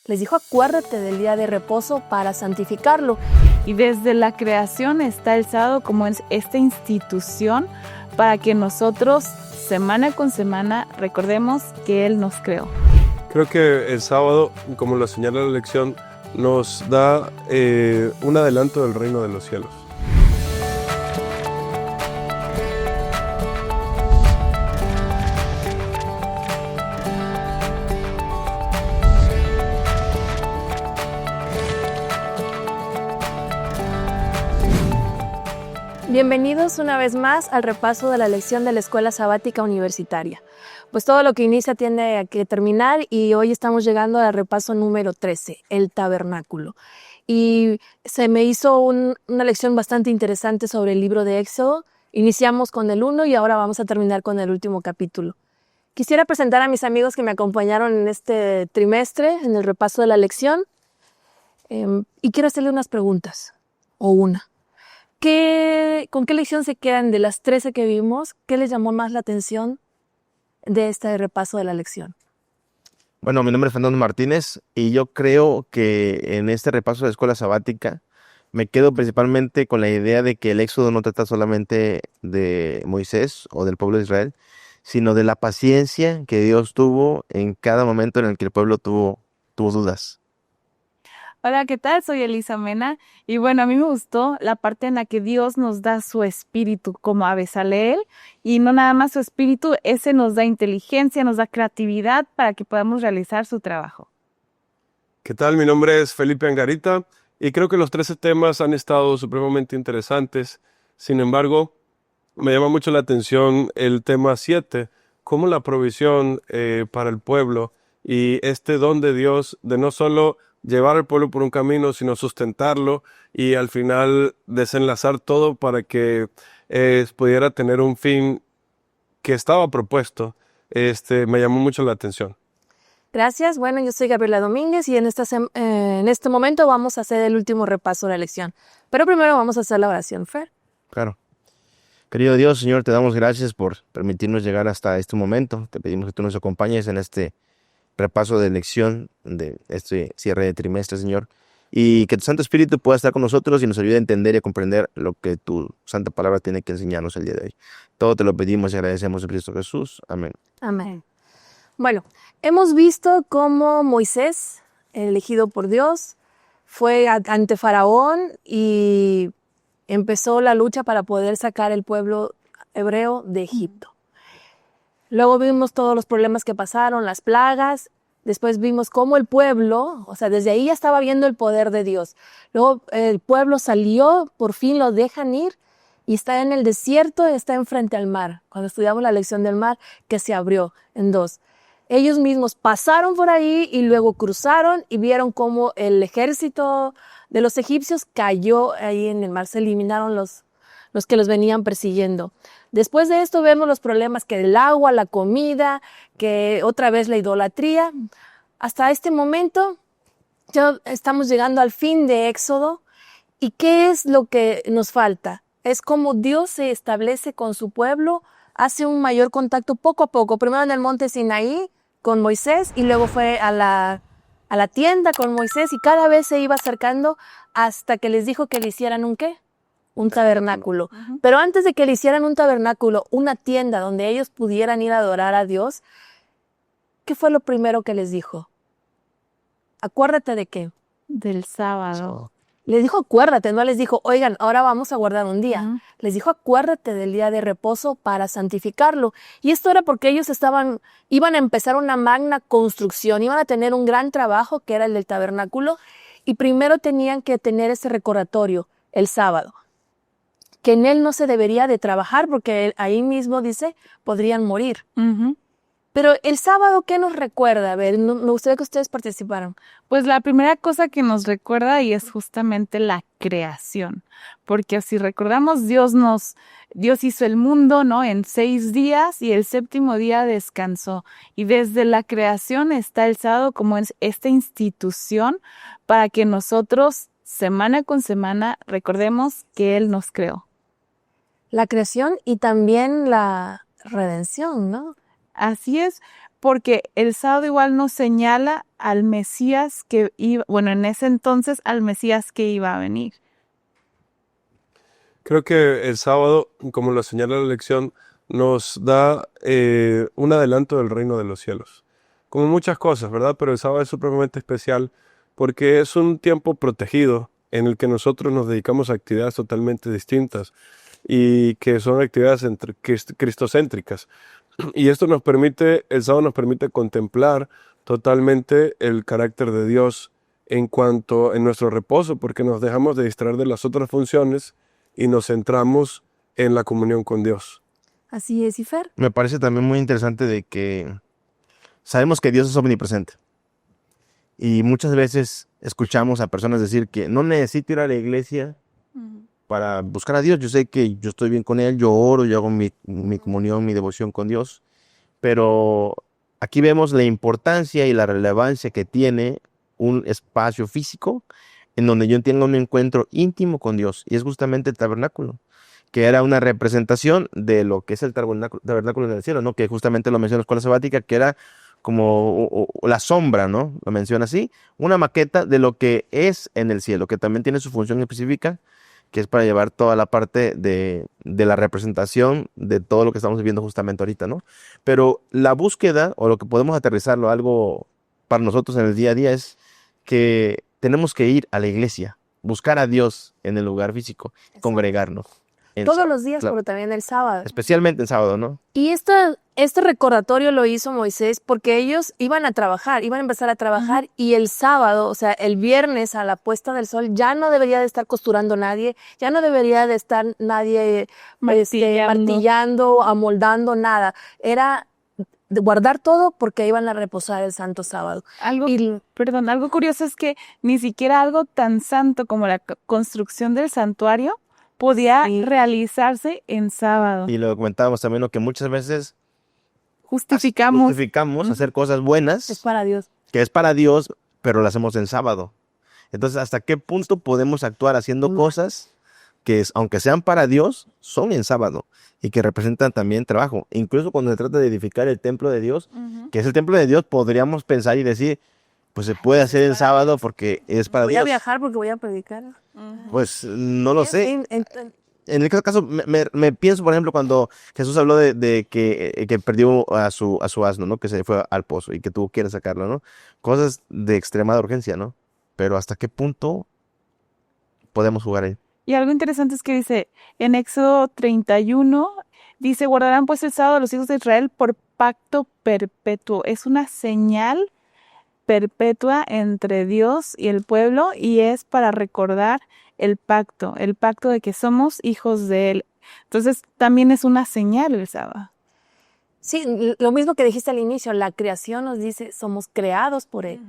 Les dijo, acuérdate del día de reposo para santificarlo. Y desde la creación está el sábado como esta institución para que nosotros, semana con semana, recordemos que Él nos creó. Creo que el sábado, como lo señala la lección, nos da un adelanto del reino de los cielos. Bienvenidos una vez más al repaso de la lección de la Escuela Sabática Universitaria. Pues todo lo que inicia tiene que terminar y hoy estamos llegando al repaso número 13, el tabernáculo. Y se me hizo una lección bastante interesante sobre el libro de Éxodo. Iniciamos con el 1 y ahora vamos a terminar con el último capítulo. Quisiera presentar a mis amigos que me acompañaron en este trimestre, en el repaso de la lección, y quiero hacerle unas preguntas, o una. ¿Con qué lección se quedan de las 13 que vimos? ¿Qué les llamó más la atención de este repaso de la lección? Bueno, mi nombre es Fernando Martínez y yo creo que en este repaso de la escuela sabática me quedo principalmente con la idea de que el Éxodo no trata solamente de Moisés o del pueblo de Israel, sino de la paciencia que Dios tuvo en cada momento en el que el pueblo tuvo dudas. Hola, ¿qué tal? Soy Elisa Mena y bueno, a mí me gustó la parte en la que Dios nos da su espíritu como a Bezaleel y no nada más su espíritu, ese nos da inteligencia, nos da creatividad para que podamos realizar su trabajo. ¿Qué tal? Mi nombre es Felipe Angarita y creo que los 13 temas han estado supremamente interesantes. Sin embargo, me llama mucho la atención el tema 7, cómo la provisión para el pueblo y este don de Dios de no solo llevar al pueblo por un camino, sino sustentarlo y al final desenlazar todo para que pudiera tener un fin que estaba propuesto. Me llamó mucho la atención. Gracias. Bueno, yo soy Gabriela Domínguez y en este momento vamos a hacer el último repaso de la lección. Pero primero vamos a hacer la oración, Fer. Claro. Querido Dios, Señor, te damos gracias por permitirnos llegar hasta este momento. Te pedimos que tú nos acompañes en este repaso de lección de este cierre de trimestre, Señor, y que tu Santo Espíritu pueda estar con nosotros y nos ayude a entender y a comprender lo que tu Santa Palabra tiene que enseñarnos el día de hoy. Todo te lo pedimos y agradecemos en Cristo Jesús. Amén. Amén. Bueno, hemos visto cómo Moisés, elegido por Dios, fue ante Faraón y empezó la lucha para poder sacar el pueblo hebreo de Egipto. Luego vimos todos los problemas que pasaron, las plagas. Después vimos cómo el pueblo, o sea, desde ahí ya estaba viendo el poder de Dios. Luego el pueblo salió, por fin lo dejan ir y está en el desierto, está enfrente al mar. Cuando estudiamos la lección del mar, que se abrió en dos. Ellos mismos pasaron por ahí y luego cruzaron y vieron cómo el ejército de los egipcios cayó ahí en el mar. Se eliminaron los que los venían persiguiendo. Después de esto vemos los problemas que el agua, la comida, que otra vez la idolatría. Hasta este momento ya estamos llegando al fin de Éxodo. ¿Y qué es lo que nos falta? Es como Dios se establece con su pueblo, hace un mayor contacto poco a poco. Primero en el monte Sinaí con Moisés y luego fue a la tienda con Moisés y cada vez se iba acercando hasta que les dijo que le hicieran ¿un qué? Un tabernáculo. Pero antes de que le hicieran un tabernáculo, una tienda donde ellos pudieran ir a adorar a Dios, ¿qué fue lo primero que les dijo? Acuérdate de qué. Del sábado. Les dijo acuérdate, no les dijo, oigan, ahora vamos a guardar un día. Les dijo acuérdate del día de reposo para santificarlo. Y esto era porque ellos iban a empezar una magna construcción, iban a tener un gran trabajo que era el del tabernáculo y primero tenían que tener ese recordatorio, el sábado. Que en él no se debería de trabajar porque ahí mismo dice, podrían morir. Pero el sábado, ¿qué nos recuerda? A ver, me gustaría que ustedes participaran. Pues la primera cosa que nos recuerda y es justamente la creación. Porque si recordamos, Dios hizo el mundo, ¿no? En 6 días y el 7º día descansó. Y desde la creación está el sábado como esta institución para que nosotros, semana con semana, recordemos que Él nos creó. La creación y también la redención, ¿no? Así es, porque el sábado igual nos señala al Mesías que iba, bueno, en ese entonces al Mesías que iba a venir. Creo que el sábado, como lo señala la lección, nos da un adelanto del reino de los cielos. Como muchas cosas, ¿verdad? Pero el sábado es supremamente especial porque es un tiempo protegido en el que nosotros nos dedicamos a actividades totalmente distintas y que son actividades cristocéntricas. Y esto nos permite, el sábado nos permite contemplar totalmente el carácter de Dios en nuestro reposo, porque nos dejamos de distraer de las otras funciones y nos centramos en la comunión con Dios. Así es, Ifer. Me parece también muy interesante de que sabemos que Dios es omnipresente. Y muchas veces escuchamos a personas decir que no necesito ir a la iglesia para buscar a Dios. Yo sé que yo estoy bien con Él, yo oro, yo hago mi comunión, mi devoción con Dios. Pero aquí vemos la importancia y la relevancia que tiene un espacio físico en donde yo tenga un encuentro íntimo con Dios. Y es justamente el tabernáculo, que era una representación de lo que es el tabernáculo en el cielo, ¿no? Que justamente lo menciona la escuela sabática, que era como la sombra, ¿no? Lo menciona así, una maqueta de lo que es en el cielo, que también tiene su función específica, que es para llevar toda la parte de la representación de todo lo que estamos viviendo justamente ahorita, ¿no? Pero la búsqueda, o lo que podemos aterrizarlo, algo para nosotros en el día a día, es que tenemos que ir a la iglesia, buscar a Dios en el lugar físico, congregarnos. Todos los días, claro, pero también el sábado. especialmente en sábado, ¿no? Y este recordatorio lo hizo Moisés porque ellos iban a trabajar, iban a empezar a trabajar y el sábado, o sea, el viernes a la puesta del sol, ya no debería de estar costurando nadie, ya no debería de estar nadie martillando, amoldando, nada. Era de guardar todo porque iban a reposar el santo sábado. Algo curioso es que ni siquiera algo tan santo como la construcción del santuario podía realizarse en sábado. Y lo comentábamos también, ¿no? Que muchas veces justificamos hacer cosas buenas, Es para Dios. que es para Dios, pero lo hacemos en sábado. Entonces, ¿hasta qué punto podemos actuar haciendo cosas que, aunque sean para Dios, son en sábado y que representan también trabajo? Incluso cuando se trata de edificar el templo de Dios, que es el templo de Dios, podríamos pensar y decir, pues se puede hacer el sábado porque es para Voy Dios. a viajar porque voy a predicar. Pues no lo sé. En En el caso, me pienso, por ejemplo, cuando Jesús habló de que perdió a su asno, ¿no? Que se fue al pozo y que tuvo que ir a sacarlo, ¿no? Cosas de extrema urgencia, ¿no? Pero ¿hasta qué punto podemos jugar ahí? Y algo interesante es que dice, en Éxodo 31, dice, guardarán pues el sábado los hijos de Israel por pacto perpetuo. Es una señal perpetua entre Dios y el pueblo y es para recordar el pacto de que somos hijos de Él. Entonces también es una señal el sábado. Sí, lo mismo que dijiste al inicio, la creación nos dice, somos creados por Él.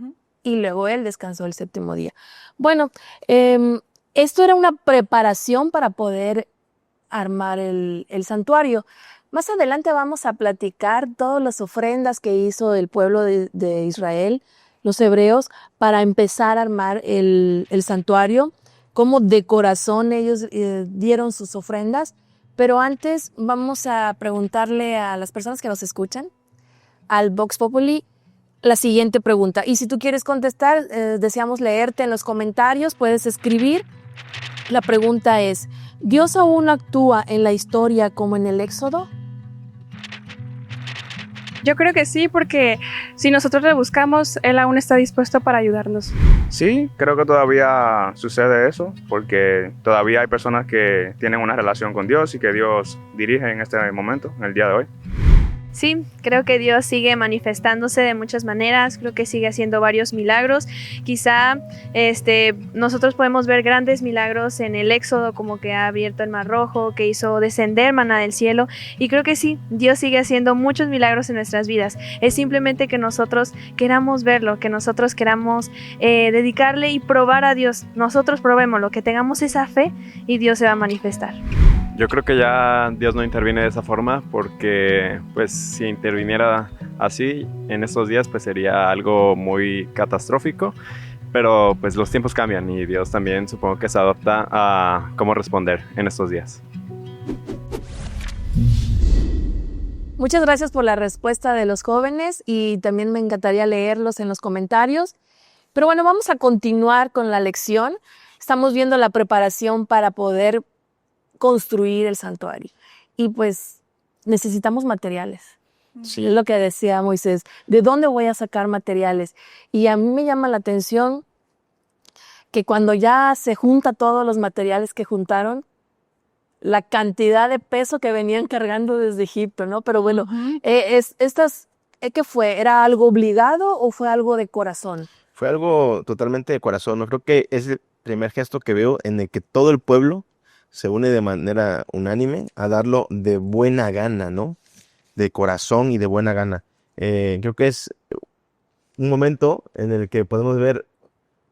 Y luego Él descansó el séptimo día. Bueno, esto era una preparación para poder armar el santuario. Más adelante vamos a platicar todas las ofrendas que hizo el pueblo de Israel, los hebreos, para empezar a armar el santuario, cómo de corazón ellos dieron sus ofrendas. Pero antes vamos a preguntarle a las personas que nos escuchan, al Vox Populi, la siguiente pregunta. Y si tú quieres contestar, deseamos leerte en los comentarios, puedes escribir. La pregunta es, ¿Dios aún actúa en la historia como en el Éxodo? Yo creo que sí, porque si nosotros le buscamos, Él aún está dispuesto para ayudarnos. Sí, creo que todavía sucede eso, porque todavía hay personas que tienen una relación con Dios y que Dios dirige en este momento, en el día de hoy. Sí, creo que Dios sigue manifestándose de muchas maneras, creo que sigue haciendo varios milagros. Quizá nosotros podemos ver grandes milagros en el Éxodo, como que ha abierto el Mar Rojo, que hizo descender maná del cielo, y creo que sí, Dios sigue haciendo muchos milagros en nuestras vidas. Es simplemente que nosotros queramos verlo, que nosotros queramos dedicarle y probar a Dios. Nosotros probémoslo, que tengamos esa fe y Dios se va a manifestar. Yo creo que ya Dios no interviene de esa forma, porque pues si interviniera así en estos días pues sería algo muy catastrófico, pero pues los tiempos cambian y Dios también supongo que se adapta a cómo responder en estos días. Muchas gracias por la respuesta de los jóvenes y también me encantaría leerlos en los comentarios. Pero bueno, vamos a continuar con la lección. Estamos viendo la preparación para poder construir el santuario. Y pues necesitamos materiales. Sí. Es lo que decía Moisés. ¿De dónde voy a sacar materiales? Y a mí me llama la atención que cuando ya se junta todos los materiales que juntaron, la cantidad de peso que venían cargando desde Egipto, ¿no? Pero bueno, ¿qué fue? ¿Era algo obligado o fue algo de corazón? Fue algo totalmente de corazón. No creo que es el primer gesto que veo en el que todo el pueblo se une de manera unánime a darlo de buena gana, ¿no? De corazón y de buena gana. Creo que es un momento en el que podemos ver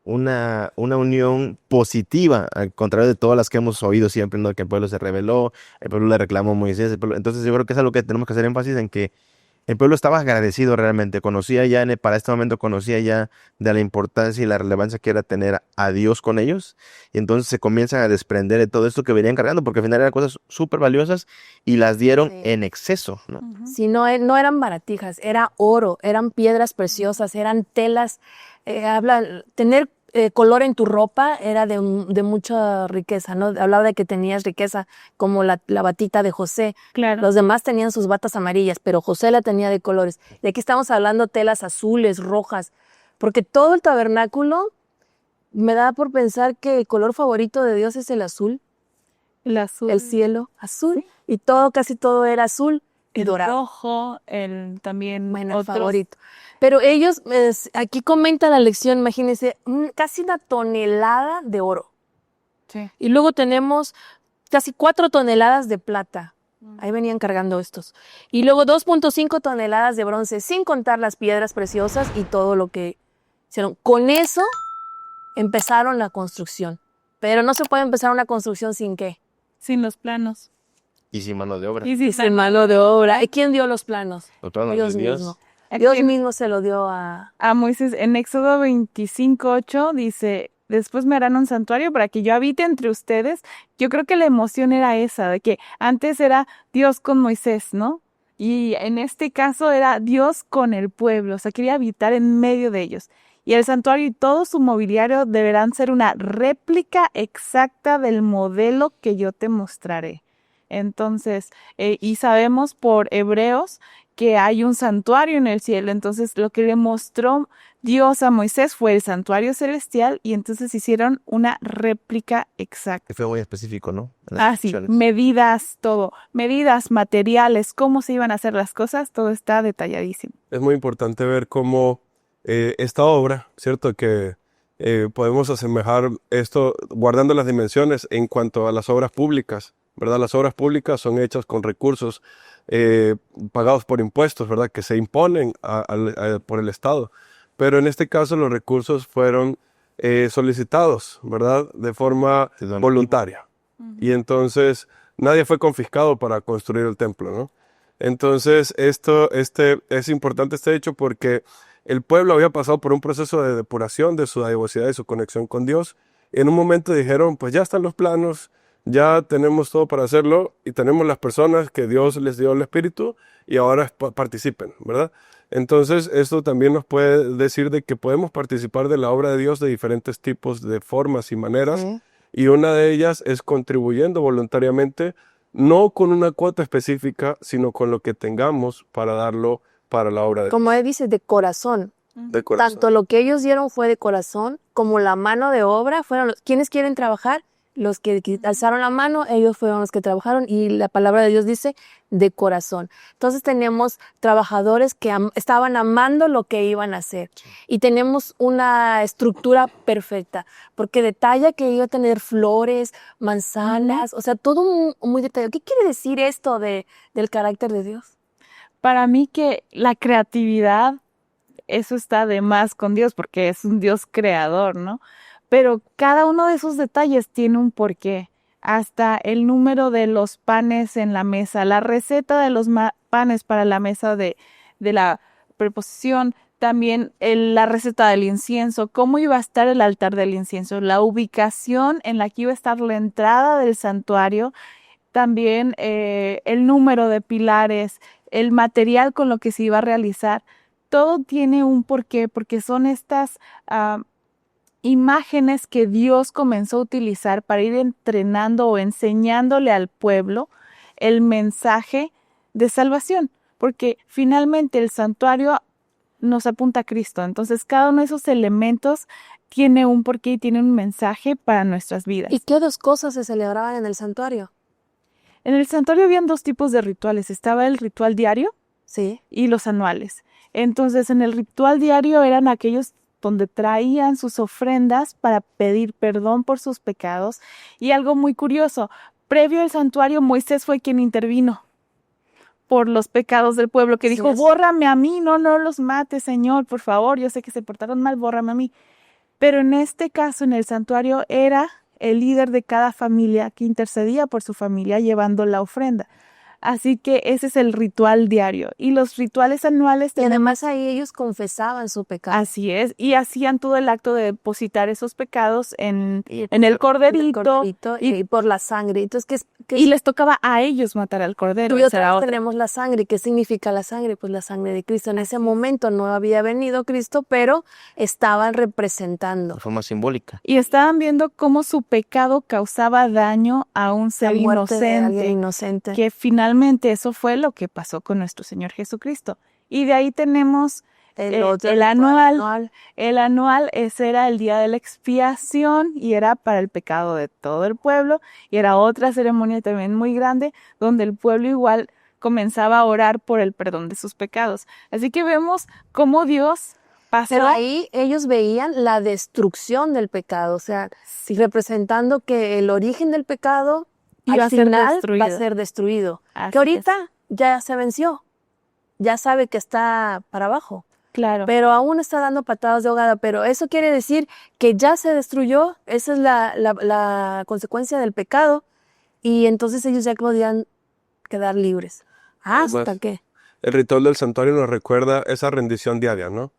una unión positiva, al contrario de todas las que hemos oído siempre, ¿no? Que el pueblo se rebeló, el pueblo le reclamó a Moisés. Entonces yo creo que es algo que tenemos que hacer énfasis en que el pueblo estaba agradecido realmente, conocía ya, para este momento conocía ya de la importancia y la relevancia que era tener a Dios con ellos, y entonces se comienzan a desprender de todo esto que venían cargando, porque al final eran cosas súper valiosas y las dieron en exceso, ¿no? Sí, no eran baratijas, era oro, eran piedras preciosas, eran telas. Tener color en tu ropa era de mucha riqueza, ¿no? Hablaba de que tenías riqueza, como la batita de José. Claro. Los demás tenían sus batas amarillas, pero José la tenía de colores. De aquí estamos hablando telas azules, rojas, porque todo el tabernáculo me da por pensar que el color favorito de Dios es el azul, El azul. el cielo azul, y casi todo era azul y El dorado. rojo, el también Bueno, el otros. favorito. Pero ellos, aquí comenta la lección, imagínense, casi 1 tonelada de oro. Sí. Y luego tenemos casi 4 toneladas de plata. Ahí venían cargando estos. Y luego 2.5 toneladas de bronce, sin contar las piedras preciosas y todo lo que hicieron. Con eso empezaron la construcción. Pero no se puede empezar una construcción sin ¿qué? Sin los planos. Y sin mano de obra. Y sí, Sin mano de obra. ¿Y quién dio los planos? Los planos Dios de Dios. mismo. Aquí Dios mismo se lo dio a... a Moisés en Éxodo 25:8 dice, después me harán un santuario para que yo habite entre ustedes. Yo creo que la emoción era esa, de que antes era Dios con Moisés, ¿no? Y en este caso era Dios con el pueblo, o sea, quería habitar en medio de ellos. Y el santuario y todo su mobiliario deberán ser una réplica exacta del modelo que yo te mostraré. Entonces, y sabemos por Hebreos que hay un santuario en el cielo. Entonces, lo que le mostró Dios a Moisés fue el santuario celestial y entonces hicieron una réplica exacta. Que fue muy específico, ¿no? En las Sí, instrucciones. medidas, todo. Medidas, materiales, cómo se iban a hacer las cosas, todo está detalladísimo. Es muy importante ver cómo esta obra, ¿cierto? Que podemos asemejar esto guardando las dimensiones en cuanto a las obras públicas, ¿verdad? Las obras públicas son hechas con recursos pagados por impuestos, ¿verdad? Que se imponen por el Estado. Pero en este caso los recursos fueron solicitados, ¿verdad? De forma voluntaria. Y entonces nadie fue confiscado para construir el templo, ¿no? Entonces es importante este hecho porque el pueblo había pasado por un proceso de depuración de su devoción y su conexión con Dios. Y en un momento dijeron, pues ya están los planos, ya tenemos todo para hacerlo y tenemos las personas que Dios les dio el Espíritu y ahora participen, ¿verdad? Entonces esto también nos puede decir de que podemos participar de la obra de Dios de diferentes tipos de formas y maneras. Y una de ellas es contribuyendo voluntariamente, no con una cuota específica, sino con lo que tengamos para darlo para la obra de Dios. Como él dice, de corazón. De corazón. Tanto lo que ellos dieron fue de corazón, como la mano de obra fueron quienes quieren trabajar, los que alzaron la mano, ellos fueron los que trabajaron y la palabra de Dios dice de corazón. Entonces tenemos trabajadores que estaban amando lo que iban a hacer y tenemos una estructura perfecta porque detalla que iba a tener flores, manzanas, o sea, todo muy detallado. ¿Qué quiere decir esto del carácter de Dios? Para mí que la creatividad, eso está de más con Dios porque es un Dios creador, ¿no? Pero cada uno de esos detalles tiene un porqué. Hasta el número de los panes en la mesa, la receta de los panes para la mesa de la preposición, también la receta del incienso, cómo iba a estar el altar del incienso, la ubicación en la que iba a estar la entrada del santuario, también el número de pilares, el material con lo que se iba a realizar, todo tiene un porqué, porque son estas imágenes que Dios comenzó a utilizar para ir entrenando o enseñándole al pueblo el mensaje de salvación, porque finalmente el santuario nos apunta a Cristo. Entonces, cada uno de esos elementos tiene un porqué y tiene un mensaje para nuestras vidas. ¿Y qué dos cosas se celebraban en el santuario? En el santuario habían dos tipos de rituales. Estaba el ritual diario Sí. y los anuales. Entonces, en el ritual diario eran aquellos donde traían sus ofrendas para pedir perdón por sus pecados. Y algo muy curioso, previo al santuario, Moisés fue quien intervino por los pecados del pueblo, que dijo, bórrame a mí, no los mates, Señor, por favor, yo sé que se portaron mal, bórrame a mí. Pero en este caso, en el santuario, era el líder de cada familia que intercedía por su familia llevando la ofrenda. Así que ese es el ritual diario. Y los rituales anuales... Y además ahí ellos confesaban su pecado. Así es. Y hacían todo el acto de depositar esos pecados en el corderito. Y por la sangre. Entonces, y les tocaba a ellos matar al cordero. Tú y yo tenemos la sangre. ¿Qué significa la sangre? Pues la sangre de Cristo. En ese momento no había venido Cristo, pero estaban representando. De forma simbólica. Y estaban viendo cómo su pecado causaba daño a un ser inocente. Que finalmente eso fue lo que pasó con nuestro Señor Jesucristo. Y de ahí tenemos el anual. El anual, ese era el día de la expiación y era para el pecado de todo el pueblo. Y era otra ceremonia también muy grande donde el pueblo igual comenzaba a orar por el perdón de sus pecados. Así que vemos cómo Dios pasó. Pero ahí ellos veían la destrucción del pecado, o sea, representando que el origen del pecado al final va a ser destruido. Que ahorita ya se venció, ya sabe que está para abajo. Claro. Pero aún está dando patadas de ahogada. Pero eso quiere decir que ya se destruyó, esa es la consecuencia del pecado, y entonces ellos ya podían quedar libres. ¿Hasta qué? El ritual del santuario nos recuerda esa rendición diaria, ¿no?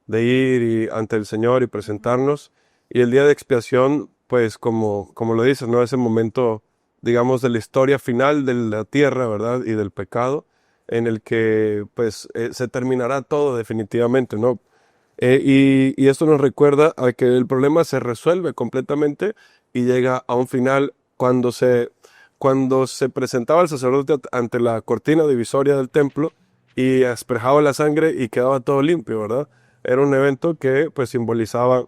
De ir ante el Señor y presentarnos. Y el día de expiación, pues como lo dices, ¿no? Ese momento, digamos, de la historia final de la tierra, ¿verdad? Y del pecado, en el que pues se terminará todo definitivamente, ¿no? Y esto nos recuerda a que el problema se resuelve completamente y llega a un final cuando se presentaba el sacerdote ante la cortina divisoria del templo y asperjaba la sangre y quedaba todo limpio, ¿verdad? Era un evento que pues simbolizaba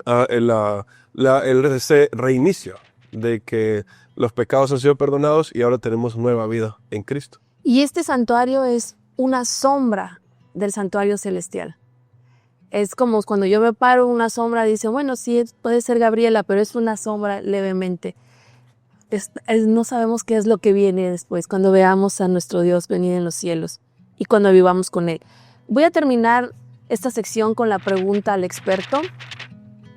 ese reinicio de que los pecados han sido perdonados y ahora tenemos nueva vida en Cristo. Y este santuario es una sombra del santuario celestial. Es como cuando yo me paro una sombra, dice, bueno, sí, puede ser Gabriela, pero es una sombra levemente. No sabemos qué es lo que viene después, cuando veamos a nuestro Dios venir en los cielos y cuando vivamos con Él. Voy a terminar esta sección con la pregunta al experto.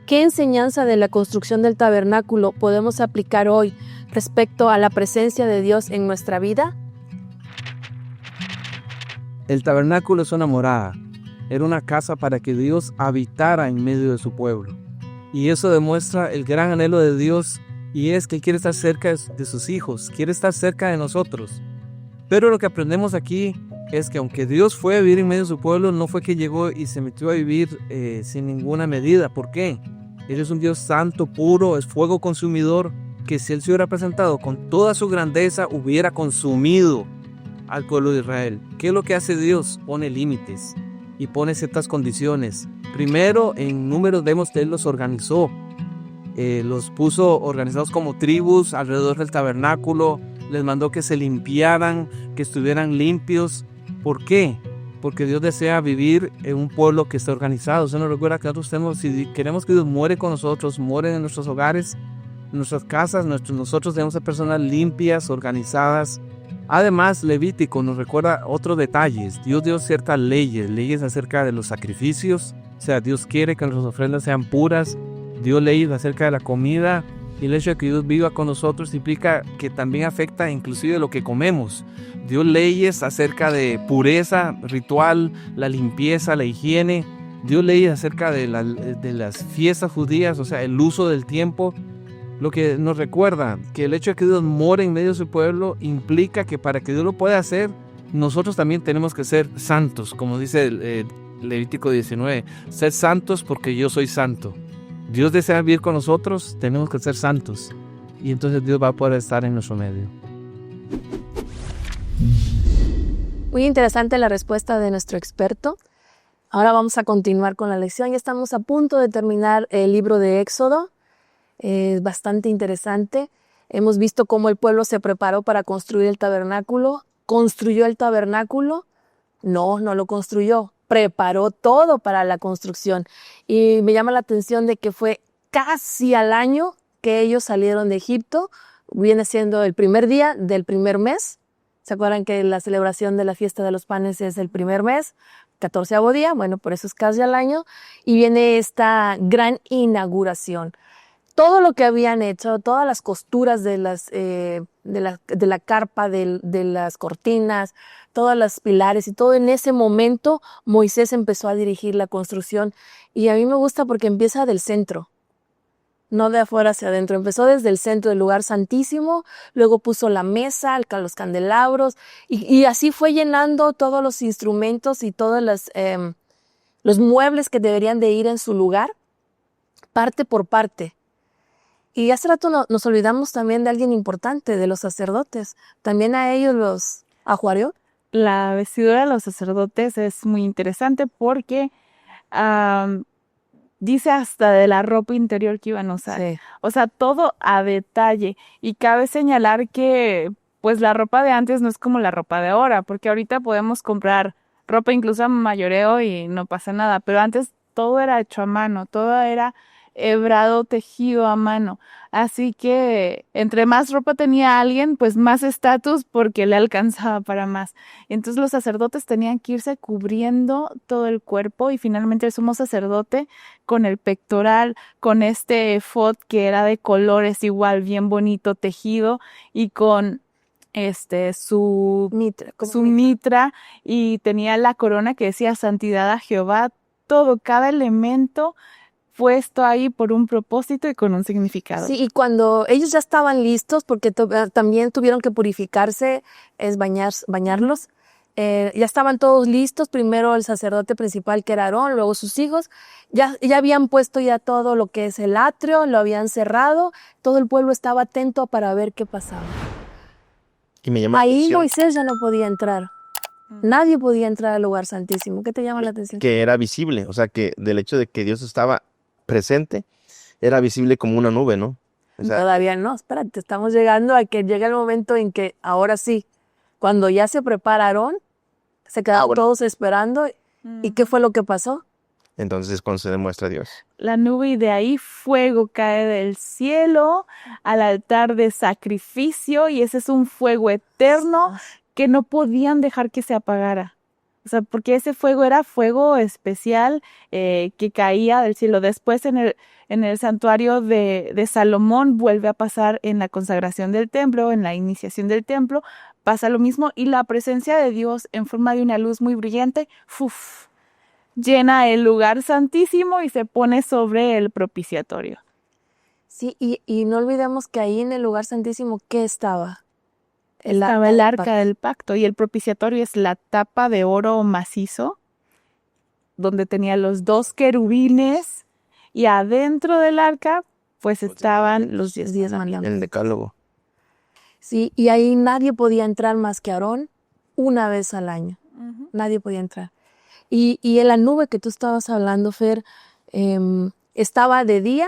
¿Qué enseñanza de la construcción del tabernáculo podemos aplicar hoy respecto a la presencia de Dios en nuestra vida? El tabernáculo es una morada. Era una casa para que Dios habitara en medio de su pueblo. Y eso demuestra el gran anhelo de Dios, y es que Él quiere estar cerca de sus hijos, quiere estar cerca de nosotros. Pero lo que aprendemos aquí es que aunque Dios fue a vivir en medio de su pueblo, no fue que llegó y se metió a vivir sin ninguna medida. ¿Por qué? Él es un Dios santo, puro, es fuego consumidor, que si Él se hubiera presentado con toda su grandeza, hubiera consumido al pueblo de Israel. ¿Qué es lo que hace Dios? Pone límites y pone ciertas condiciones. Primero, en números vemos que Él los organizó. Los puso organizados como tribus alrededor del tabernáculo. Les mandó que se limpiaran, que estuvieran limpios. ¿Por qué? Porque Dios desea vivir en un pueblo que esté organizado. Usted nos recuerda que nosotros si queremos que Dios muere con nosotros, muere en nuestros hogares, en nuestras casas, nosotros debemos ser personas limpias, organizadas. Además, Levítico nos recuerda otros detalles. Dios dio ciertas leyes acerca de los sacrificios. O sea, Dios quiere que nuestras ofrendas sean puras. Dio leyes acerca de la comida. Y el hecho de que Dios viva con nosotros implica que también afecta inclusive lo que comemos. Dio leyes acerca de pureza ritual, la limpieza, la higiene. Dio leyes acerca de las fiestas judías, o sea, el uso del tiempo. Lo que nos recuerda que el hecho de que Dios more en medio de su pueblo implica que para que Dios lo pueda hacer, nosotros también tenemos que ser santos, como dice el Levítico 19, sed santos porque yo soy santo. Dios desea vivir con nosotros, tenemos que ser santos, y entonces Dios va a poder estar en nuestro medio. Muy interesante la respuesta de nuestro experto. Ahora vamos a continuar con la lección. Ya estamos a punto de terminar el libro de Éxodo. Es bastante interesante. Hemos visto cómo el pueblo se preparó para construir el tabernáculo. ¿Construyó el tabernáculo? No lo construyó. Preparó todo para la construcción. Y me llama la atención de que fue casi al año que ellos salieron de Egipto. Viene siendo el primer día del primer mes. ¿Se acuerdan que la celebración de la fiesta de los panes es el primer mes? 14º día, bueno, por eso es casi al año. Y viene esta gran inauguración. Todo lo que habían hecho, todas las costuras de la carpa, de las cortinas, todos los pilares y todo, en ese momento Moisés empezó a dirigir la construcción. Y a mí me gusta porque empieza del centro, no de afuera hacia adentro. Empezó desde el centro del lugar santísimo, luego puso la mesa, los candelabros, y así fue llenando todos los instrumentos y todos los muebles que deberían de ir en su lugar, parte por parte. Y hace rato nos olvidamos también de alguien importante, de los sacerdotes. También a ellos los ajuareó. La vestidura de los sacerdotes es muy interesante porque dice hasta de la ropa interior que iban a usar. Sí. O sea, todo a detalle. Y cabe señalar que pues la ropa de antes no es como la ropa de ahora, porque ahorita podemos comprar ropa incluso a mayoreo y no pasa nada, pero antes todo era hecho a mano, todo era hebrado, tejido a mano. Así que entre más ropa tenía alguien, pues más estatus porque le alcanzaba para más. Entonces los sacerdotes tenían que irse cubriendo todo el cuerpo y finalmente el sumo sacerdote con el pectoral, con este efod que era de colores igual, bien bonito, tejido y con su mitra y tenía la corona que decía santidad a Jehová, todo, cada elemento puesto ahí por un propósito y con un significado. Sí, y cuando ellos ya estaban listos, porque también tuvieron que purificarse, es bañarlos, ya estaban todos listos, primero el sacerdote principal que era Aarón, luego sus hijos, ya habían puesto ya todo lo que es el atrio, lo habían cerrado, todo el pueblo estaba atento para ver qué pasaba. Y me llama la Ahí atención Moisés ya no podía entrar. Nadie podía entrar al lugar santísimo. ¿Qué te llama la atención? que era visible, o sea, que del hecho de que Dios estaba presente, era visible como una nube, ¿no? O sea, Todavía no, espérate, estamos llegando a que llega el momento en que ahora sí, cuando ya se prepararon, se quedaron bueno. todos esperando. ¿Y qué fue lo que pasó? entonces cuando se demuestra a Dios. La nube y de ahí fuego cae del cielo al altar de sacrificio y ese es un fuego eterno que no podían dejar que se apagara. O sea, porque ese fuego era fuego especial que caía del cielo. Después en el santuario de Salomón vuelve a pasar en la consagración del templo, en la iniciación del templo, pasa lo mismo y la presencia de Dios en forma de una luz muy brillante, llena el lugar santísimo y se pone sobre el propiciatorio. Sí, y no olvidemos que ahí en el lugar santísimo, ¿qué estaba? Estaba el arca del pacto y el propiciatorio es la tapa de oro macizo donde tenía los 2 querubines y adentro del arca pues estaban los 10 mandamientos. El decálogo. Sí, y ahí nadie podía entrar más que Aarón una vez al año. Nadie podía entrar. Y en la nube que tú estabas hablando, Fer, estaba de día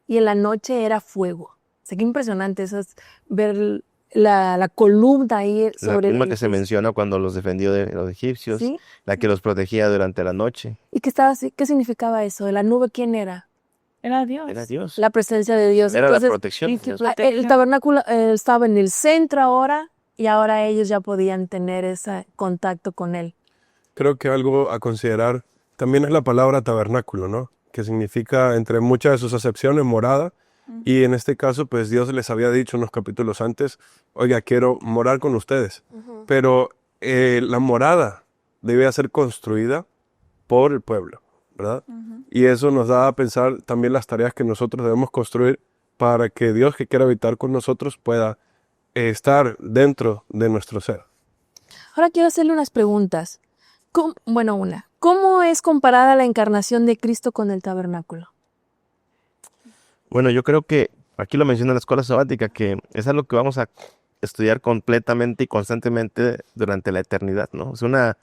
y en la noche era fuego. O sea, qué impresionante eso es ver la columna ahí sobre La misma que se menciona cuando los defendió de los egipcios, ¿Sí? la que los protegía durante la noche. ¿Y qué significaba eso? ¿La nube quién era? Era Dios. Era Dios. La presencia de Dios. Era Entonces, la protección. de Dios. el tabernáculo estaba en el centro ahora y ahora ellos ya podían tener ese contacto con él. Creo que algo a considerar también es la palabra tabernáculo, ¿no? Que significa, entre muchas de sus acepciones, morada. Y en este caso, pues Dios les había dicho unos capítulos antes, oiga, quiero morar con ustedes. Pero la morada debía ser construida por el pueblo, ¿verdad? Y eso nos da a pensar también las tareas que nosotros debemos construir para que Dios que quiera habitar con nosotros pueda estar dentro de nuestro ser. Ahora quiero hacerle unas preguntas. ¿Cómo es comparada la encarnación de Cristo con el tabernáculo? Bueno, yo creo que aquí lo menciona la escuela sabática, que es algo que vamos a estudiar completamente y constantemente durante la eternidad, ¿no? Es una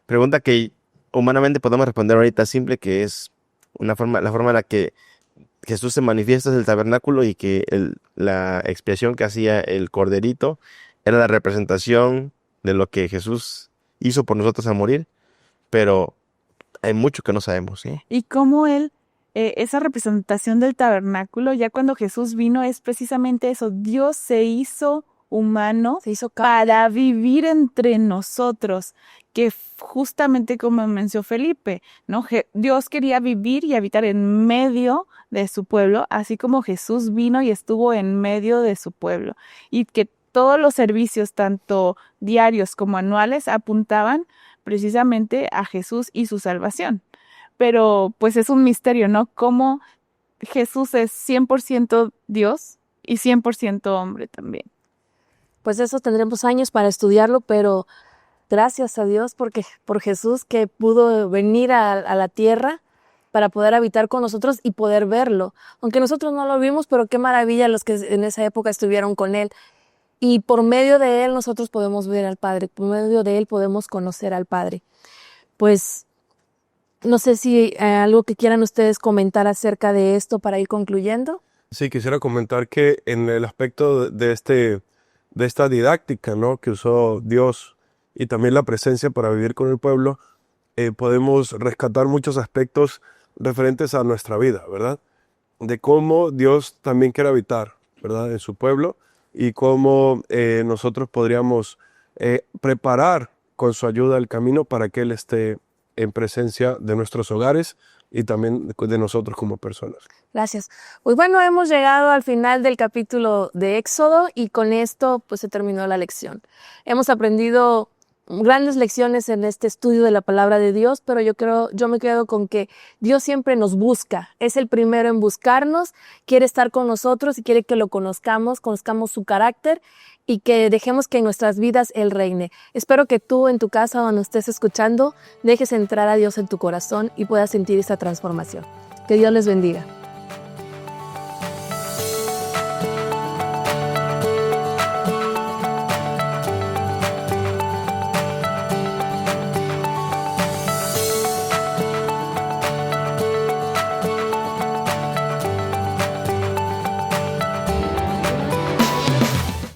pregunta que humanamente podemos responder ahorita simple, que es la forma en la que Jesús se manifiesta en el tabernáculo y que la expiación que hacía el corderito era la representación de lo que Jesús hizo por nosotros al morir, pero hay mucho que no sabemos, ¿sí? Y cómo él, esa representación del tabernáculo, ya cuando Jesús vino, es precisamente eso. Dios se hizo humano, Se hizo para vivir entre nosotros, que justamente como mencionó Felipe, ¿no? Dios quería vivir y habitar en medio de su pueblo, así como Jesús vino y estuvo en medio de su pueblo. Y que todos los servicios, tanto diarios como anuales, apuntaban precisamente a Jesús y su salvación. Pero pues es un misterio, ¿no? Cómo Jesús es 100% Dios y 100% hombre también. Pues eso tendremos años para estudiarlo, pero gracias a Dios por Jesús que pudo venir a la tierra para poder habitar con nosotros y poder verlo. Aunque nosotros no lo vimos, pero qué maravilla los que en esa época estuvieron con Él. Y por medio de Él nosotros podemos ver al Padre, por medio de Él podemos conocer al Padre. Pues no sé si algo que quieran ustedes comentar acerca de esto para ir concluyendo. Sí, quisiera comentar que en el aspecto de esta didáctica, ¿no?, que usó Dios y también la presencia para vivir con el pueblo, podemos rescatar muchos aspectos referentes a nuestra vida, ¿verdad? De cómo Dios también quiere habitar, ¿verdad?, en su pueblo y cómo nosotros podríamos preparar con su ayuda el camino para que Él esté en presencia de nuestros hogares y también de nosotros como personas. Gracias. Pues bueno, hemos llegado al final del capítulo de Éxodo y con esto pues se terminó la lección. Hemos aprendido grandes lecciones en este estudio de la palabra de Dios, pero yo me quedo con que Dios siempre nos busca. Es el primero en buscarnos, quiere estar con nosotros y quiere que lo conozcamos su carácter y que dejemos que en nuestras vidas Él reine. Espero que tú en tu casa donde estés escuchando dejes entrar a Dios en tu corazón y puedas sentir esa transformación. Que Dios les bendiga.